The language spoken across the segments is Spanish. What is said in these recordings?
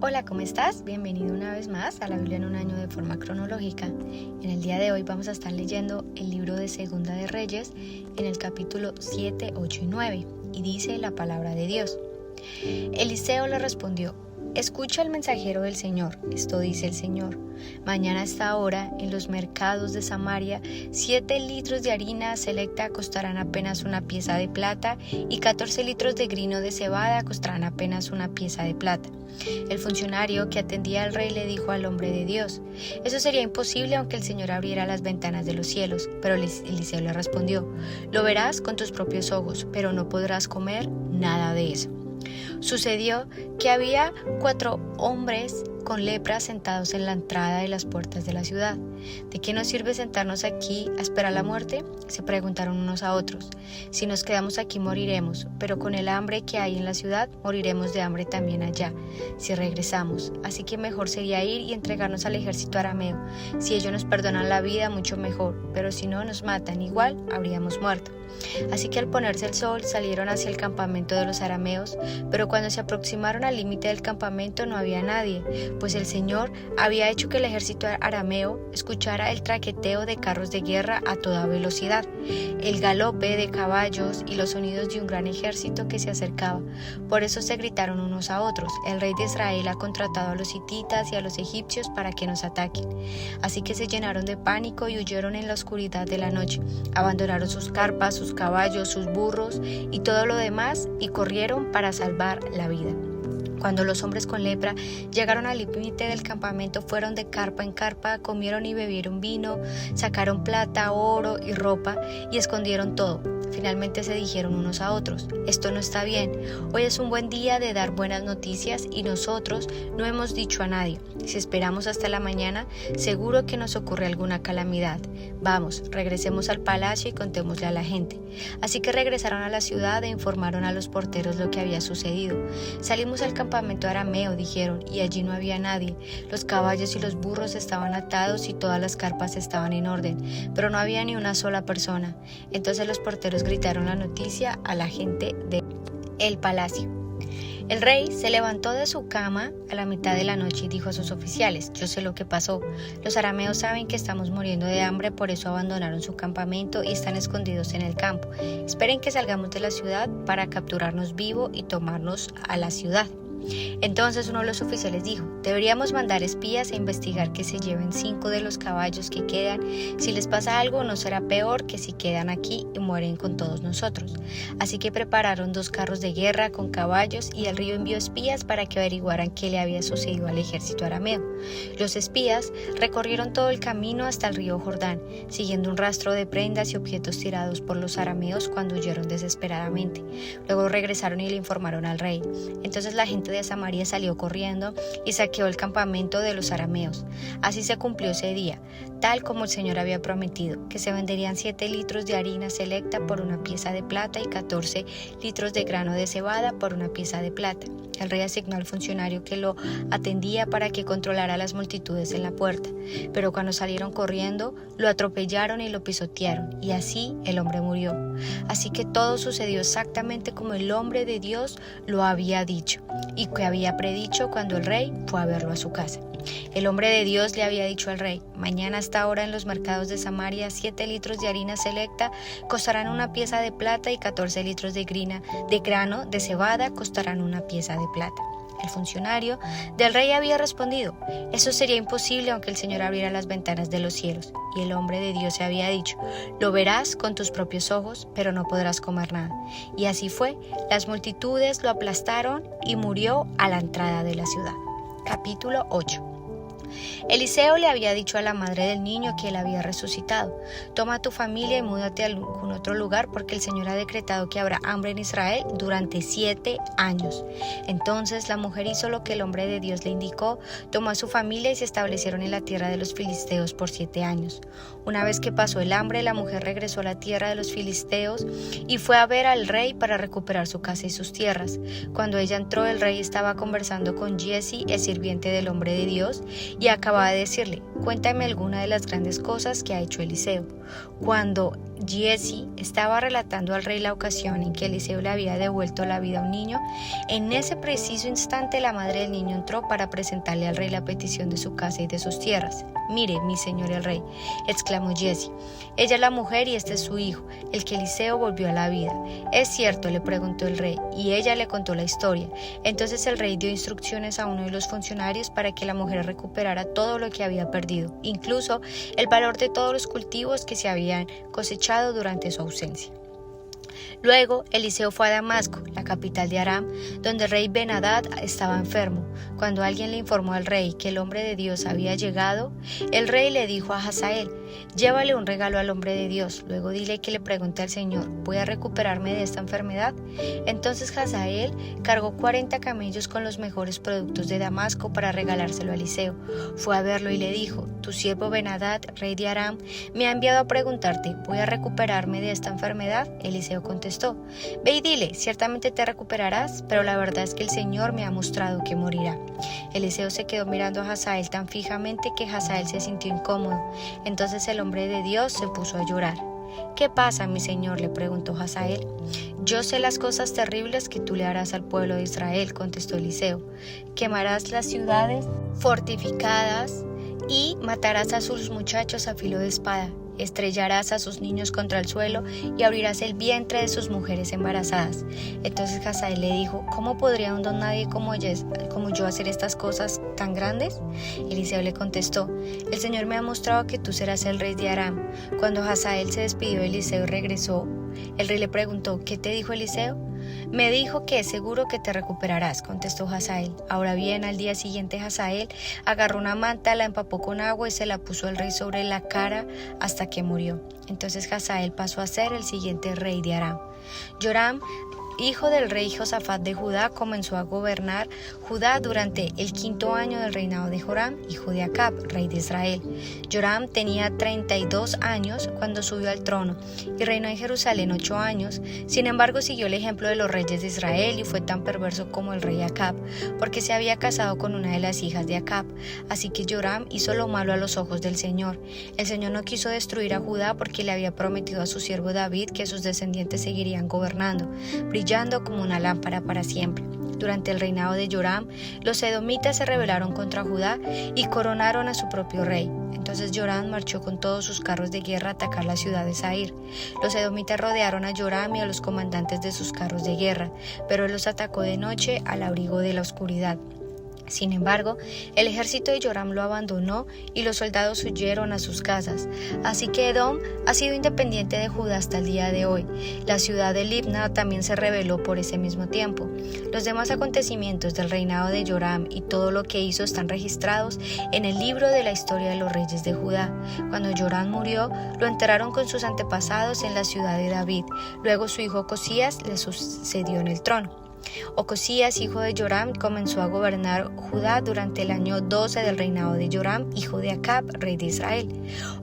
Hola, ¿cómo estás? Bienvenido una vez más a la Biblia en un año de forma cronológica. En el día de hoy vamos a estar leyendo el libro de Segunda de Reyes en el capítulo 7, 8 y 9, y dice la palabra de Dios. Eliseo le respondió: escucha al mensajero del Señor, esto dice el Señor. Mañana a esta hora, en los mercados de Samaria, 7 litros de harina selecta costarán apenas una pieza de plata y 14 litros de grino de cebada costarán apenas una pieza de plata. El funcionario que atendía al rey le dijo al hombre de Dios: eso sería imposible aunque el Señor abriera las ventanas de los cielos. Pero Eliseo le respondió: lo verás con tus propios ojos, pero no podrás comer nada de eso. Sucedió que había 4 hombres con lepra sentados en la entrada de las puertas de la ciudad. ¿De qué nos sirve sentarnos aquí a esperar la muerte?, se preguntaron unos a otros. Si nos quedamos aquí moriremos, pero con el hambre que hay en la ciudad moriremos de hambre también allá, si regresamos. Así que mejor sería ir y entregarnos al ejército arameo. Si ellos nos perdonan la vida, mucho mejor, pero si no nos matan, igual habríamos muerto. Así que al ponerse el sol salieron hacia el campamento de los arameos, pero cuando se aproximaron al límite del campamento no había nadie, pues el Señor había hecho que el ejército arameo escuchara el traqueteo de carros de guerra a toda velocidad, el galope de caballos y los sonidos de un gran ejército que se acercaba. Por eso se gritaron unos a otros: el rey de Israel ha contratado a los hititas y a los egipcios para que nos ataquen. Así que se llenaron de pánico y huyeron en la oscuridad de la noche, abandonaron sus carpas, sus caballos, sus burros y todo lo demás, y corrieron para salvar la vida. Cuando los hombres con lepra llegaron al límite del campamento, fueron de carpa en carpa, comieron y bebieron vino, sacaron plata, oro y ropa y escondieron todo. Finalmente se dijeron unos a otros: esto no está bien, hoy es un buen día de dar buenas noticias y nosotros no hemos dicho a nadie. Si esperamos hasta la mañana, seguro que nos ocurre alguna calamidad. Vamos, regresemos al palacio y contémosle a la gente. Así que regresaron a la ciudad e informaron a los porteros lo que había sucedido. Salimos al campamento arameo, dijeron, y allí no había nadie. Los caballos y los burros estaban atados y todas las carpas estaban en orden, pero no había ni una sola persona. Entonces los porteros gritaron la noticia a la gente del palacio. El rey se levantó de su cama a la mitad de la noche y dijo a sus oficiales: yo sé lo que pasó. Los arameos saben que estamos muriendo de hambre, por eso abandonaron su campamento y están escondidos en el campo. Esperen que salgamos de la ciudad para capturarnos vivo y tomarnos a la ciudad. Entonces uno de los oficiales dijo: deberíamos mandar espías a investigar que se lleven 5 de los caballos que quedan. Si les pasa algo, no será peor que si quedan aquí y mueren con todos nosotros. Así que prepararon 2 carros de guerra con caballos y el rey envió espías para que averiguaran qué le había sucedido al ejército arameo. Los espías recorrieron todo el camino hasta el río Jordán, siguiendo un rastro de prendas y objetos tirados por los arameos cuando huyeron desesperadamente. Luego regresaron y le informaron al rey. Entonces la gente de Samaria salió corriendo y saqueó el campamento de los arameos. Así se cumplió ese día, tal como el Señor había prometido, que se venderían 7 litros de harina selecta por una pieza de plata y 14 litros de grano de cebada por una pieza de plata. El rey asignó al funcionario que lo atendía para que controlara las multitudes en la puerta, pero cuando salieron corriendo, lo atropellaron y lo pisotearon, y así el hombre murió. Así que todo sucedió exactamente como el hombre de Dios lo había dicho, y que había predicho cuando el rey fue a verlo a su casa. El hombre de Dios le había dicho al rey: mañana a esta hora en los mercados de Samaria 7 litros de harina selecta costarán una pieza de plata y 14 litros de grano de cebada costarán una pieza de plata. El funcionario del rey había respondido: eso sería imposible aunque el Señor abriera las ventanas de los cielos. Y el hombre de Dios se había dicho: lo verás con tus propios ojos, pero no podrás comer nada. Y así fue, las multitudes lo aplastaron y murió a la entrada de la ciudad. Capítulo 8. Eliseo le había dicho a la madre del niño que él había resucitado: toma a tu familia y múdate a algún otro lugar, porque el Señor ha decretado que habrá hambre en Israel durante 7 años. Entonces la mujer hizo lo que el hombre de Dios le indicó, tomó a su familia y se establecieron en la tierra de los filisteos por 7 años. Una vez que pasó el hambre, la mujer regresó a la tierra de los filisteos y fue a ver al rey para recuperar su casa y sus tierras. Cuando ella entró, el rey estaba conversando con Giezi, el sirviente del hombre de Dios, y acababa de decirle: cuéntame alguna de las grandes cosas que ha hecho Eliseo. Cuando Giezi estaba relatando al rey la ocasión en que Eliseo le había devuelto la vida a un niño, en ese preciso instante la madre del niño entró para presentarle al rey la petición de su casa y de sus tierras. «Mire, mi señor el rey», exclamó Giezi, «ella es la mujer y este es su hijo, el que Eliseo volvió a la vida». «¿Es cierto?», le preguntó el rey, y ella le contó la historia. Entonces el rey dio instrucciones a uno de los funcionarios para que la mujer recuperara todo lo que había perdido, incluso el valor de todos los cultivos que se habían cosechado durante su ausencia. Luego Eliseo fue a Damasco, la capital de Aram, donde el rey Ben-Hadad estaba enfermo. Cuando alguien le informó al rey que el hombre de Dios había llegado, el rey le dijo a Hazael: «Llévale un regalo al hombre de Dios, luego dile que le pregunte al Señor: ¿voy a recuperarme de esta enfermedad?». Entonces Hazael cargó 40 camellos con los mejores productos de Damasco para regalárselo a Eliseo. Fue a verlo y le dijo: «Tu siervo Ben-Hadad, rey de Aram, me ha enviado a preguntarte: ¿voy a recuperarme de esta enfermedad?». Eliseo contestó: «Ve y dile, ciertamente te recuperarás, pero la verdad es que el Señor me ha mostrado que morirá». Eliseo se quedó mirando a Hazael tan fijamente que Hazael se sintió incómodo. Entonces el hombre de Dios se puso a llorar. «¿Qué pasa, mi señor?», le preguntó Hazael. «Yo sé las cosas terribles que tú le harás al pueblo de Israel», contestó Eliseo. «Quemarás las ciudades fortificadas y matarás a sus muchachos a filo de espada. Estrellarás a sus niños contra el suelo y abrirás el vientre de sus mujeres embarazadas». Entonces Hazael le dijo: «¿Cómo podría un don nadie como yo hacer estas cosas tan grandes?». Eliseo le contestó: «El Señor me ha mostrado que tú serás el rey de Aram». Cuando Hazael se despidió de Eliseo y regresó, el rey le preguntó: «¿Qué te dijo Eliseo?». «Me dijo que es seguro que te recuperarás», contestó Hazael. Ahora bien, al día siguiente Hazael agarró una manta, la empapó con agua y se la puso al rey sobre la cara hasta que murió. Entonces Hazael pasó a ser el siguiente rey de Aram. Joram, hijo del rey Josafat de Judá, comenzó a gobernar Judá durante el 5º año del reinado de Joram, hijo de Acab, rey de Israel. Joram tenía 32 años cuando subió al trono y reinó en Jerusalén 8 años. Sin embargo, siguió el ejemplo de los reyes de Israel y fue tan perverso como el rey Acab, porque se había casado con una de las hijas de Acab. Así que Joram hizo lo malo a los ojos del Señor. El Señor no quiso destruir a Judá porque le había prometido a su siervo David que sus descendientes seguirían gobernando, brillando como una lámpara para siempre. Durante el reinado de Joram, los edomitas se rebelaron contra Judá y coronaron a su propio rey. Entonces Joram marchó con todos sus carros de guerra a atacar la ciudad de Zair. Los edomitas rodearon a Joram y a los comandantes de sus carros de guerra, pero él los atacó de noche al abrigo de la oscuridad. Sin embargo, el ejército de Joram lo abandonó y los soldados huyeron a sus casas. Así que Edom ha sido independiente de Judá hasta el día de hoy. La ciudad de Libna también se rebeló por ese mismo tiempo. Los demás acontecimientos del reinado de Joram y todo lo que hizo están registrados en el libro de la historia de los reyes de Judá. Cuando Joram murió, lo enterraron con sus antepasados en la ciudad de David. Luego su hijo Ocosías le sucedió en el trono. Ocosías, hijo de Joram, comenzó a gobernar Judá durante el año 12 del reinado de Joram, hijo de Acab, rey de Israel.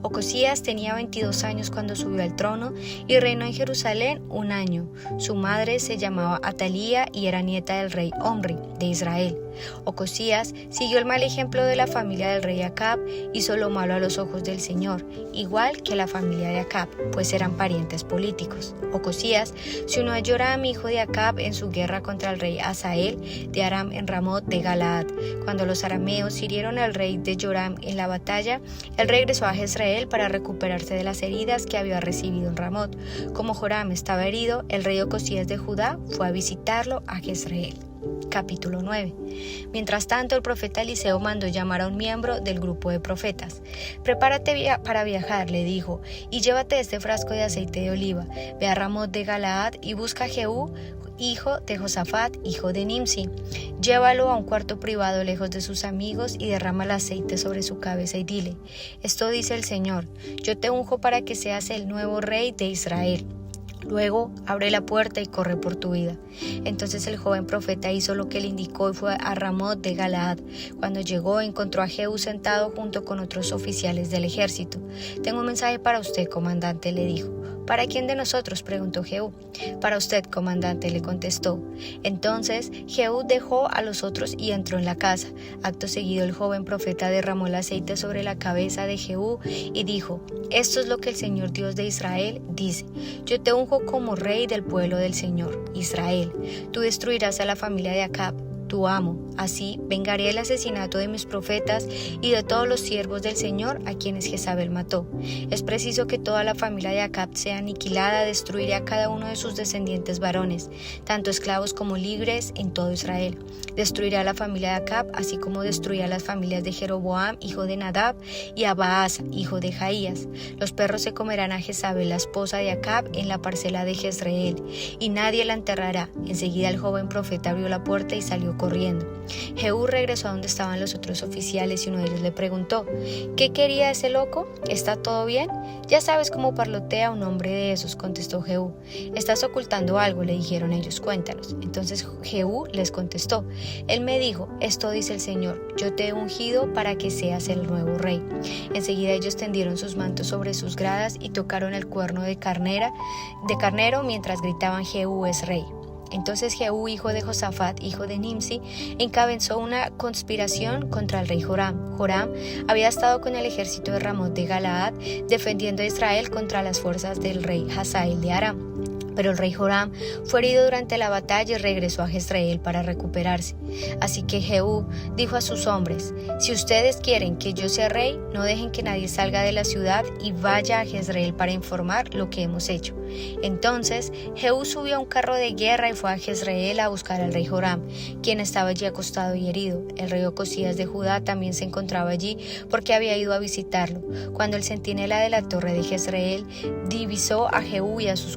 Ocosías tenía 22 años cuando subió al trono y reinó en Jerusalén 1 año. Su madre se llamaba Atalía y era nieta del rey Omri, de Israel. Ocosías siguió el mal ejemplo de la familia del rey Acab, hizo lo malo a los ojos del Señor, igual que la familia de Acab, pues eran parientes políticos. Ocosías se unió a Joram, hijo de Acab, en su guerra contra el rey Hazael de Aram en Ramot de Galaad. Cuando los arameos hirieron al rey de Joram en la batalla, él regresó a Jezreel para recuperarse de las heridas que había recibido en Ramot. Como Joram estaba herido, el rey Ocosías de Judá fue a visitarlo a Jezreel. Capítulo 9. Mientras tanto, el profeta Eliseo mandó llamar a un miembro del grupo de profetas. «Prepárate para viajar», le dijo, «y llévate este frasco de aceite de oliva. Ve a Ramot de Galaad y busca a Jehú, hijo de Josafat, hijo de Nimsi. Llévalo a un cuarto privado lejos de sus amigos y derrama el aceite sobre su cabeza y dile: esto dice el Señor, yo te unjo para que seas el nuevo rey de Israel. Luego abre la puerta y corre por tu vida». Entonces el joven profeta hizo lo que le indicó y fue a Ramot de Galaad. Cuando llegó, encontró a Jehú sentado junto con otros oficiales del ejército. «Tengo un mensaje para usted, comandante», le dijo. ¿Para quién de nosotros?, preguntó Jehú. Para usted, comandante, le contestó. Entonces Jehú dejó a los otros y entró en la casa. Acto seguido el joven profeta derramó el aceite sobre la cabeza de Jehú y dijo: esto es lo que el Señor Dios de Israel dice: yo te unjo como rey del pueblo del Señor, Israel. Tú destruirás a la familia de Acab, tu amo. Así vengaré el asesinato de mis profetas y de todos los siervos del Señor a quienes Jezabel mató. Es preciso que toda la familia de Acab sea aniquilada. Destruiré a cada uno de sus descendientes varones, tanto esclavos como libres, en todo Israel. Destruiré a la familia de Acab, así como destruí a las familias de Jeroboam, hijo de Nadab, y a Baasa, hijo de Jaías. Los perros se comerán a Jezabel, la esposa de Acab, en la parcela de Jezreel, y nadie la enterrará. Enseguida el joven profeta abrió la puerta y salió corriendo. Jehú regresó a donde estaban los otros oficiales y uno de ellos le preguntó: ¿qué quería ese loco? ¿Está todo bien? Ya sabes cómo parlotea un hombre de esos, contestó Jehú. Estás ocultando algo, le dijeron ellos, cuéntanos. Entonces Jehú les contestó: él me dijo: esto dice el Señor, yo te he ungido para que seas el nuevo rey. Enseguida ellos tendieron sus mantos sobre sus gradas y tocaron el cuerno de carnero mientras gritaban: Jehú es rey. Entonces Jehú, hijo de Josafat, hijo de Nimsi, encabezó una conspiración contra el rey Joram. Joram había estado con el ejército de Ramot de Galaad defendiendo a Israel contra las fuerzas del rey Hazael de Aram. Pero el rey Joram fue herido durante la batalla y regresó a Jezreel para recuperarse. Así que Jehú dijo a sus hombres: si ustedes quieren que yo sea rey, no dejen que nadie salga de la ciudad y vaya a Jezreel para informar lo que hemos hecho. Entonces Jehú subió a un carro de guerra y fue a Jezreel a buscar al rey Joram, quien estaba allí acostado y herido. El rey Ocosías de Judá también se encontraba allí porque había ido a visitarlo. Cuando el centinela de la torre de Jezreel divisó a Jehú y a sus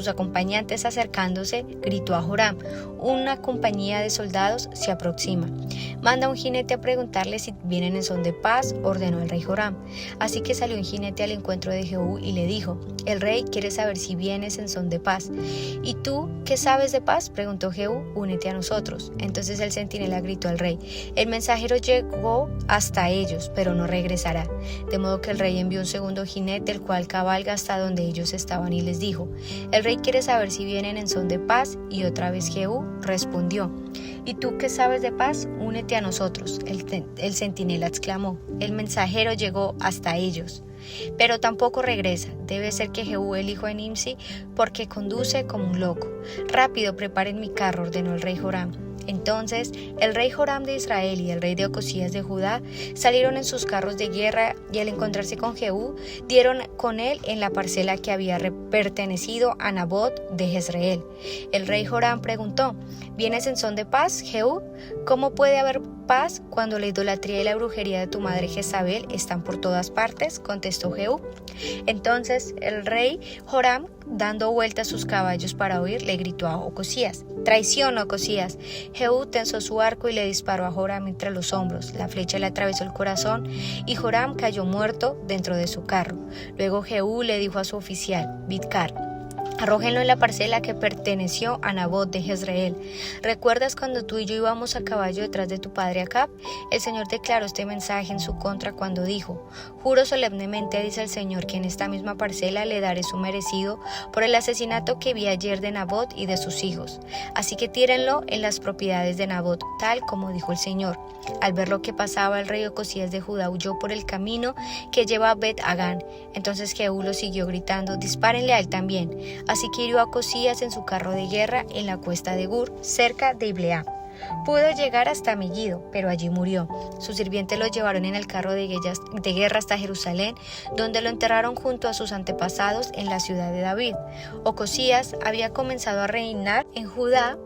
acompañantes acercándose, gritó a Joram: una compañía de soldados se aproxima. Manda un jinete a preguntarle si vienen en son de paz, ordenó el rey Joram. Así que salió un jinete al encuentro de Jehú y le dijo: el rey quiere saber si vienes en son de paz. ¿Y tú qué sabes de paz?, preguntó Jehú. Únete a nosotros. Entonces el centinela gritó al rey: el mensajero llegó hasta ellos, pero no regresará. De modo que el rey envió un segundo jinete, el cual cabalga hasta donde ellos estaban, y les dijo: el rey quiere saber si vienen en son de paz. Y otra vez Jehú respondió: ¿y tú qué sabes de paz? Únete a nosotros. El centinela exclamó: el mensajero llegó hasta ellos, pero tampoco regresa. Debe ser que Jehú, el hijo de Nimsi, porque conduce como un loco. Rápido, preparen mi carro, ordenó el rey Joram. Entonces el rey Joram de Israel y el rey de Ocosías de Judá salieron en sus carros de guerra, y al encontrarse con Jehú, dieron con él en la parcela que había pertenecido a Nabot de Jezreel. El rey Joram preguntó: ¿vienes en son de paz, Jehú? ¿Cómo puede haber paz cuando la idolatría y la brujería de tu madre Jezabel están por todas partes?, contestó Jehú. Entonces el rey Joram, dando vueltas sus caballos para huir, le gritó a Ocosías: traición, Ocosías. Jehú tensó su arco y le disparó a Joram entre los hombros. La flecha le atravesó el corazón y Joram cayó muerto dentro de su carro. Luego Jehú le dijo a su oficial, Bidkar: arrójenlo en la parcela que perteneció a Nabot de Jezreel. ¿Recuerdas cuando tú y yo íbamos a caballo detrás de tu padre Acab? El Señor declaró este mensaje en su contra cuando dijo: juro solemnemente, dice el Señor, que en esta misma parcela le daré su merecido por el asesinato que vi ayer de Nabot y de sus hijos. Así que tírenlo en las propiedades de Nabot, tal como dijo el Señor. Al ver lo que pasaba, el rey Ocosías de Judá huyó por el camino que lleva a Bet Hagán. Entonces Jehú lo siguió gritando: dispárenle a él también. Así que hirió a Ocosías en su carro de guerra en la cuesta de Gur, cerca de Ibleam. Pudo llegar hasta Megiddo, pero allí murió. Sus sirvientes lo llevaron en el carro de guerra hasta Jerusalén, donde lo enterraron junto a sus antepasados en la ciudad de David. Ocosías había comenzado a reinar en Judá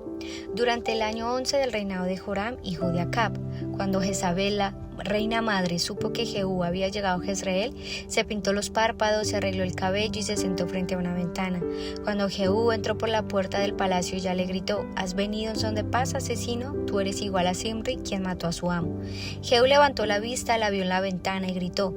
durante el año 11 del reinado de Joram, hijo de Acab. Cuando Jezabel, la reina madre, supo que Jehú había llegado a Jezreel, se pintó los párpados, se arregló el cabello y se sentó frente a una ventana. Cuando Jehú entró por la puerta del palacio, ella le gritó: ¿has venido en son de paz, asesino? Tú eres igual a Zimri, quien mató a su amo. Jehú levantó la vista, la vio en la ventana y gritó: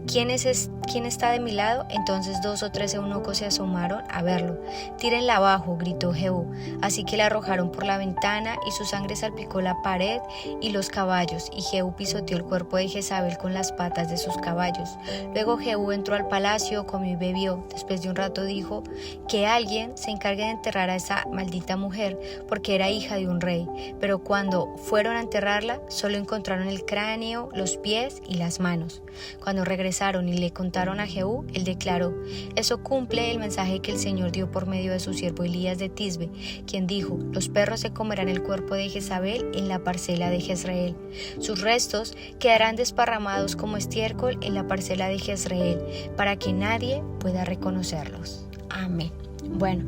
¿quién está de mi lado? Entonces 2 o 3 eunucos se asomaron a verlo. Tírenla abajo, gritó Jehú. Así que la arrojaron por la ventana y su sangre salpicó la pared y los caballos, y Jehú pisoteó el cuerpo de Jezabel con las patas de sus caballos. Luego Jehú entró al palacio, comió y bebió. Después de un rato dijo que alguien se encargue de enterrar a esa maldita mujer, porque era hija de un rey. Pero cuando fueron a enterrarla, solo encontraron el cráneo, los pies y las manos. Cuando regresaron y le contaron a Jehú, él declaró: eso cumple el mensaje que el Señor dio por medio de su siervo Elías de Tisbe, quien dijo: los perros se comerán el cuerpo de Jezabel en la parcela de Jezreel. Sus restos quedarán desparramados como estiércol en la parcela de Jezreel, para que nadie pueda reconocerlos. Amén. Bueno,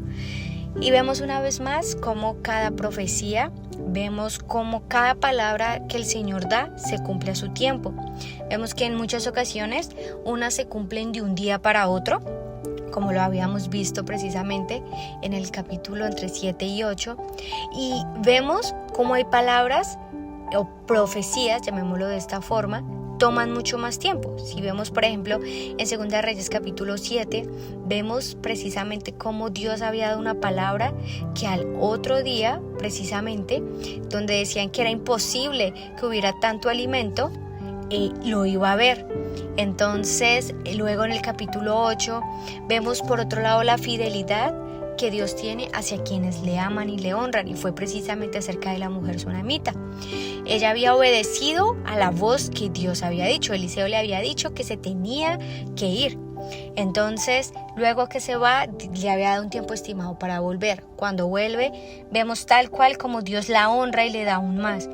y vemos una vez más cómo cada profecía, vemos cómo cada palabra que el Señor da se cumple a su tiempo. Vemos que en muchas ocasiones unas se cumplen de un día para otro, como lo habíamos visto precisamente en el capítulo entre 7 y 8, y vemos cómo hay palabras o profecías, llamémoslo de esta forma, toman mucho más tiempo. Si vemos, por ejemplo, en 2 de Reyes capítulo 7, vemos precisamente cómo Dios había dado una palabra que al otro día, precisamente, donde decían que era imposible que hubiera tanto alimento, lo iba a ver. Entonces, luego en el capítulo 8, vemos por otro lado la fidelidad que Dios tiene hacia quienes le aman y le honran, y fue precisamente acerca de la mujer sunamita. Ella había obedecido a la voz que Dios había dicho. Eliseo le había dicho que se tenía que ir. Entonces, luego que se va, le había dado un tiempo estimado para volver. Cuando vuelve, vemos tal cual como Dios la honra y le da aún más.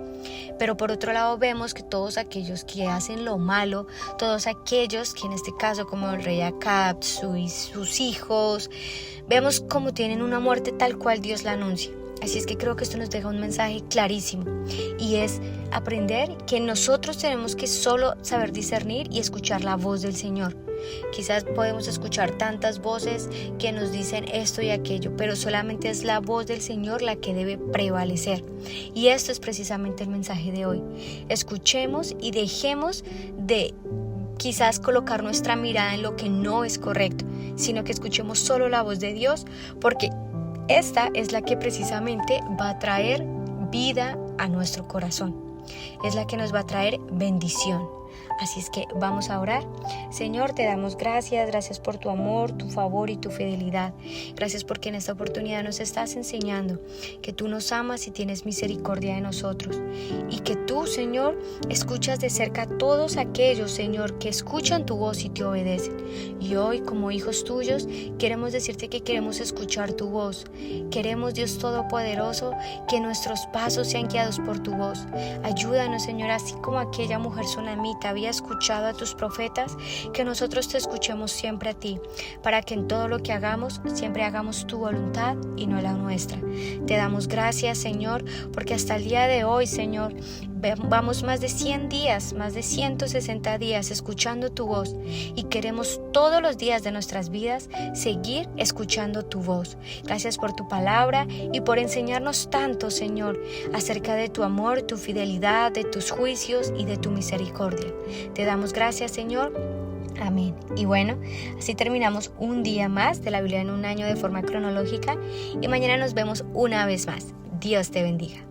Pero por otro lado vemos que todos aquellos que hacen lo malo, todos aquellos que en este caso como el rey Acab y sus hijos, vemos como tienen una muerte tal cual Dios la anuncia. Así es que creo que esto nos deja un mensaje clarísimo, y es aprender que nosotros tenemos que solo saber discernir y escuchar la voz del Señor. Quizás podemos escuchar tantas voces que nos dicen esto y aquello, pero solamente es la voz del Señor la que debe prevalecer. Y esto es precisamente el mensaje de hoy. Escuchemos y dejemos de quizás colocar nuestra mirada en lo que no es correcto, sino que escuchemos solo la voz de Dios, porque esta es la que precisamente va a traer vida a nuestro corazón. Es la que nos va a traer bendición. Así es que vamos a orar. Señor, te damos gracias por tu amor, tu favor y tu fidelidad. Gracias porque en esta oportunidad nos estás enseñando que tú nos amas y tienes misericordia de nosotros. Y que tú, Señor, escuchas de cerca a todos aquellos, Señor, que escuchan tu voz y te obedecen. Y hoy, como hijos tuyos, queremos decirte que queremos escuchar tu voz. Queremos, Dios Todopoderoso, que nuestros pasos sean guiados por tu voz. Ayúdanos, Señor, así como aquella mujer sunamita había escuchado a tus profetas, que nosotros te escuchemos siempre a ti, para que en todo lo que hagamos, siempre hagamos tu voluntad y no la nuestra. Te damos gracias, Señor, porque hasta el día de hoy, Señor, vamos más de 100 días, más de 160 días escuchando tu voz, y queremos todos los días de nuestras vidas seguir escuchando tu voz. Gracias por tu palabra y por enseñarnos tanto, Señor, acerca de tu amor, tu fidelidad, de tus juicios y de tu misericordia. Te damos gracias, Señor. Amén. Y bueno, así terminamos un día más de la Biblia en un año de forma cronológica, y mañana nos vemos una vez más. Dios te bendiga.